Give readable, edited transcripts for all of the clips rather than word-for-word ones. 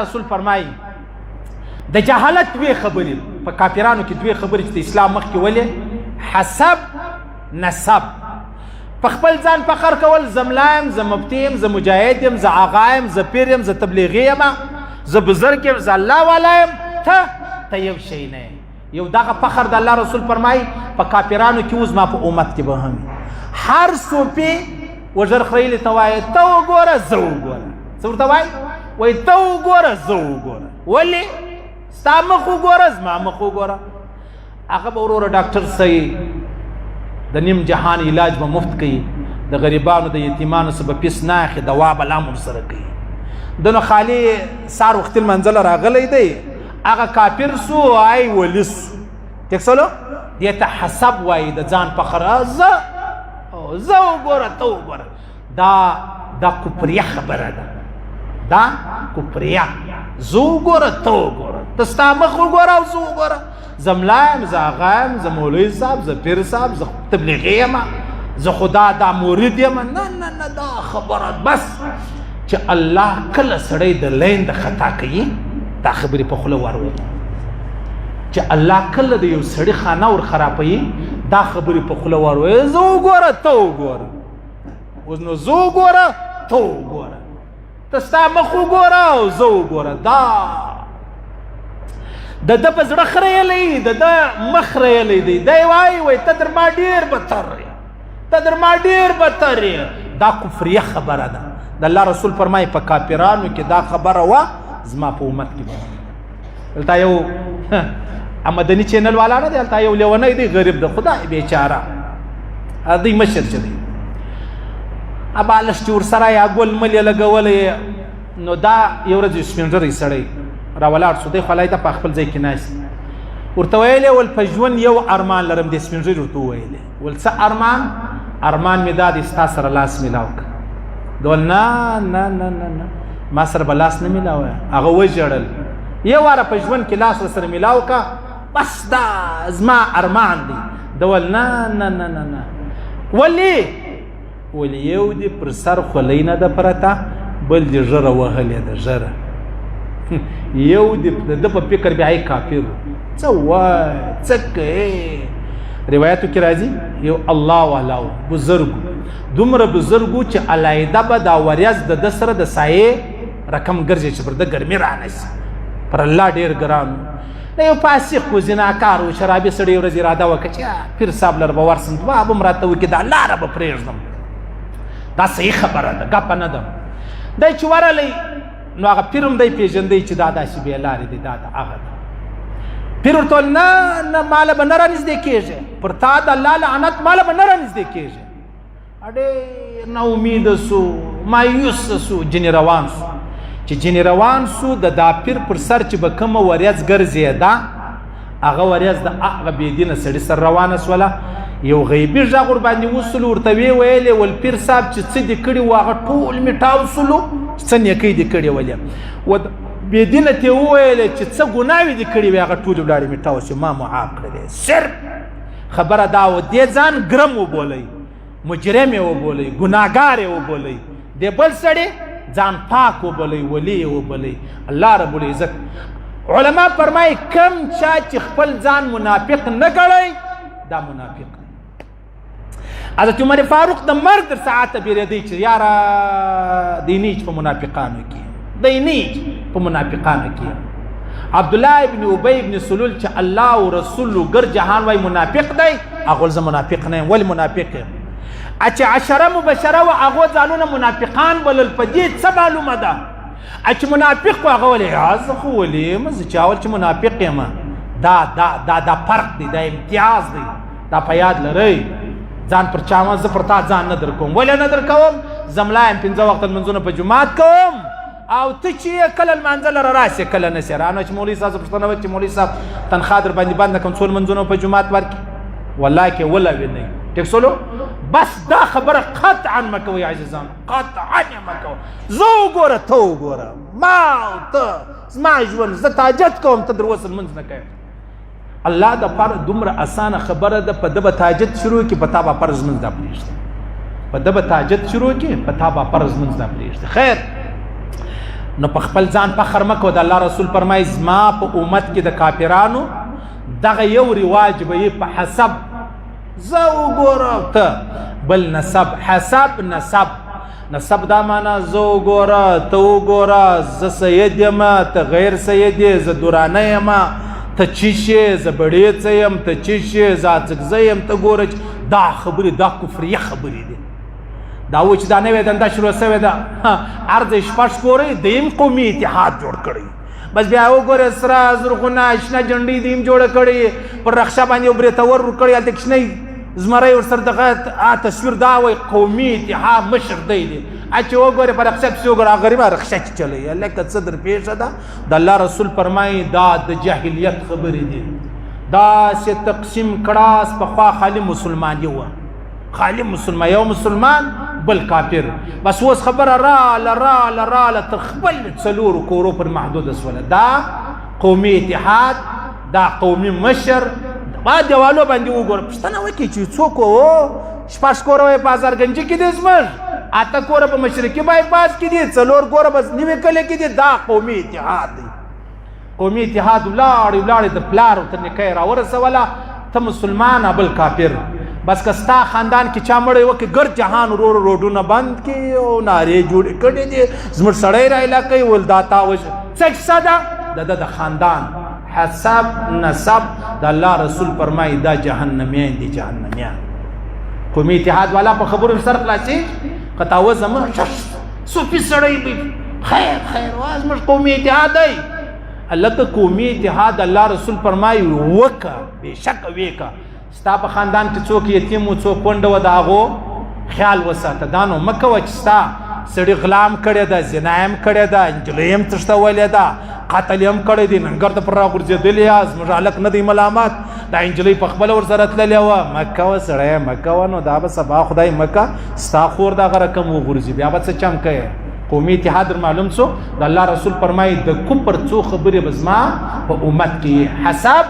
رسول فرمایي د جهالت دوی خبرې په کافرانو کې دوی خبرې چې د اسلام مخکې ولې حسب نسب په خپل ځان فخر کول زه ملا یم زه مفتي یم زه مجاهد یم زه آغا یم زه پیر یم زه تبلیغي یم زه بزرګ یم زه الله والا یم ته یو شی نه یو دغه فخر د الله رسول فرمایي په کافرانو کې اوس ما په امت کې به هم هر صوفي وژر خریلي ته وایي ته وګوره زه وګوره څه ورته وایي ته وګوره زه وګوره ولې ستا مخ وګوره زما مخ وګوره هغه به وروره ډاکټر صحیح د نیم جهان علاج به مفت کوي د غریبانو د یتیمانو څه به پیس نه اخلي دوا به لا ورسره کوي د نو خالي سار وختي لمنځله راغلی دی هغه کافر سو آی ولي سو ټیک سولو دې ته حسب وایي د ځان فخر زه وګوره ته وګوره دا کفریه خبره ده دا کفریه زه وګوره ته وګوره ته ستا مخ وګوره او زه وګوره زه ملا یم زه آغا یم زه مولوي صاحب زه پیر صاحب زه تبلیغي یم زه خدا دا مرید یم نه دا خبره بس چې الله کله سړی د لین د خطا کوي دا خبرې په خوله واروي چې الله کله د یو سړي خانه ور خرابوي دا خبرې په خوله واروي زه وګوره ته وګوره اوس نو زه وګوره ته وګوره ته ستا مخ وګوره او زه وګوره دا د ده په زړه خریلی د ده مخ ریلی دی دی وایي ته در ما ډېر بدتر یې ته در ما ډېر بدتر یې دا کفریه خبره ده د الله رسول فرمایي په کافرانو کې دا خبره وه زما په امت کې به دلته یو مدني چینل والا نه دی هلته یو لیونی دی غریب د خدای بیچاره دوی مشر چې دی بالښت چې ورسره یا ګل مل یې لګولی نو دا یو ورځ سپین ږیری سړی راولاړ شو دی خولای ته په خپل ځای کې ناست ورته ویلی ول په ژوند یو ارمان لرم د سپین ږیري ورته وویلی ول څه ارمان مې دا دی ستا سره لاس میلاو کړه د ول نه ما سره به لاس نه میلاوه هغه وژړل یو واره په ژوند کې لاس ورسره میلاو کړه بس دا زما ارمان دی د ول نه ولې یو دی پر سر خولۍ نه ده پرته بل دی ژره وهلې ده ژره یو د ده په فکر بیا یې کافر څه وایي څه کوې روایتو کې راځي یو الله والا و بزرګ دومره بزرګ و چې علیحده به دا وریځ د ده سره د سایې رقم ګرځي چې پر ده ګرمي رانشي پر الله ډېر ګران و د یو فاسق و زناکار و شرابي سړی یو ورځ اراده وکړه چې پیر صاحب لره به ورسم دوه به م راته وکړي دا لاره به پرېږدم دا صحیح خبره ده ګپه نه ده دی چې ورلی نو هغه پیر هم دی پېژندی چې دا داسې بې لارې دی دا د هغه ده پیر ورته ویل نه ماله به نه رانږدې کېږي پر تا د الله لعنت ماله به نه رانږدې کېږي ډېر ناامیده سو مایوسه سو جنې روان سو چې جنې روان سو د دا پیر پر سر چې به کومه وریځ ګرځېده هغه وریځ د هغه بېدینه سړي سر روانه سوله یو غیبي غږ ورباندې وسلو ورته ویې ویلې ول پیر صاحب چې څه دې کړي وو هغه ټول مې ټاو سلو څه نیکۍ دې کړې ولې و بېدینه ته یې وویلې چې څه ګناوې دې کړې وې هغه ټولې ولاړې مې ټاو چې ما معاف کړی صرف خبره دا و دې ځان ګرم وبولئ مجرم یې وبولئ ګناهګار یې وبولئ دې بل سړی ځان پاک وبولئ ولی یې وبولئ الله رب العزت علما فرمایي کم چا چې خپل ځان منافق نه ګڼئ دا منافق دی حضرت عمر فاروق د مرګ در ساعته بیرېدی چې یاره دی نیج په منافقانو کې دی نیج په منافقانو کې عبدالله ابن ابی ابن سلول چې الله او رسول ګر جهان وای منافق دی هغه زه منافق نه یم ولې منافق یم چې عشره مبشره و هغه ځانونه منافقان بلل په دې څه معلومه ده چې منافق و هغه ولې زه خو ولې یم زه چې اول چې منافق یم دا فرق دی دا امتیاز دی دا په یاد لرئ ځان پر چا زه پر تا ځان نه در کوم ولې نه در کوم زه ملا یم 5 وخته لمونځونه په جومات کوم او ته چې کله لمانځه لره راسې کله نسې رانه چې مولوي صاحب پوښتنه وکړي چې مولوي صاحب تنخوا در باندې بند نه کوم څو لمونځونه په جومات ورکړي والله کې ولوي نه ټیک سولو بس دا خبره قطعا مه کوئ عزیزان قطعا یې مه کوه زه وګوره ته وګوره ما او ته زما ژوند زه تاجت کوم ته در اوسه لمونځ نه کوې الله د پر دومره اسانه خبره ده په ده به تاجت شروع کړي په تا به فرض لمونځ دا پرېږدي په ده به تاجت شروع کړي په تا به فرض لمونځ دا پرېږدي خیر نو په خپل ځان فخر مه کوه. د الله رسول فرمایي زما په امت کې د کافرانو دغه یو رواج به یې په حسب زه وګوره ته بل نسب حسب نسب دا معنا زه وګوره ته وګوره زه سید یم ته غیر سید یې زه دورانه یم ته چیش یې زه بړیڅه یم ته چیش یې زه اڅکزه یم ته ګوره دا خبرې دا کفریه خبرې دي. دا و چې دا نوې دنده شروع سوې ده عرض شپږ کورې دیم قومي اتحاد جوړ کړی بس بیا وګوره سره زرغونه شنه جنډې دیم جوړه کړې پر رخصه باندې یو برېتور ورکړی هلته کښنی زمری ورسره دغه تصویر دا وایي قومي اتحاد مشر دی چې وګورې په رخصه پسې وګوره غریبه رخصه چې چلوي هلکه څه در پیښه ده. د الله رسول فرمایي دا د جاهلیت خبرې دي. داسې تقسیم کړاس پخوا خالي مسلمان یو خالي مسلمان یو مسلمان بل کافر بس اوس خبره راله تر خپل څلورو کورو پر محدوده سوله. دا قومي اتحاد دا قومي مشر ما دیوالو باندې وګوره پوښتنه وکړي چې څوک و شپږ کوره یې په هزارګنجي کې دي زموږ اته کوره په مشرقي بایپاس کې دي څلور کوره بس نوې کلي کې دي. دا قومي اتحاد دی. قومي اتحاد ولاړې د پلار تر نیکۍ راورسوله ته مسلمان بل کافر بس که ستا خاندان کې چا مړی وکړي ګرد جهان ورو روډونه بند کړي او نارې جوړې کړي دي زموږ سړی رایله کوي ول دا تا وژه څه کیسه ده د خاندان حسب نسب. د الله رسول فرمایي دا جهنمیان دي جهنمیان. قومي اتحاد والا په خبرو سر خلاصي قطاوه زما صوفي سړی به خیر واز مش قومي اتحاد دی. الله ته قومي اتحاد الله رسول فرمایي وکه بشک وکه ستا په خاندان کې څوک یتیم و څوک کونډه و د هغو خیال وساته. دا نو مه کوه چې ستا سړي غلام کړې ده زنا هم کړې ده نجلۍ هم تښتولې ده قتل هم کړی دی ننګر ته پر راغورځېدلې یاست زموږ هلک نه دی ملامت دا نجلۍ په خپله ورسره تللې وه مه کوه سړی مه کوه نو دا به سبا خدای مه که ستا خور دغه رقم وغورځي بیا به څه چم کوې. قومي اتحاد در معلوم شو. د الله رسول فرمایي د کفر څو خبرې به زما په امت کې حسب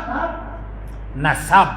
نسب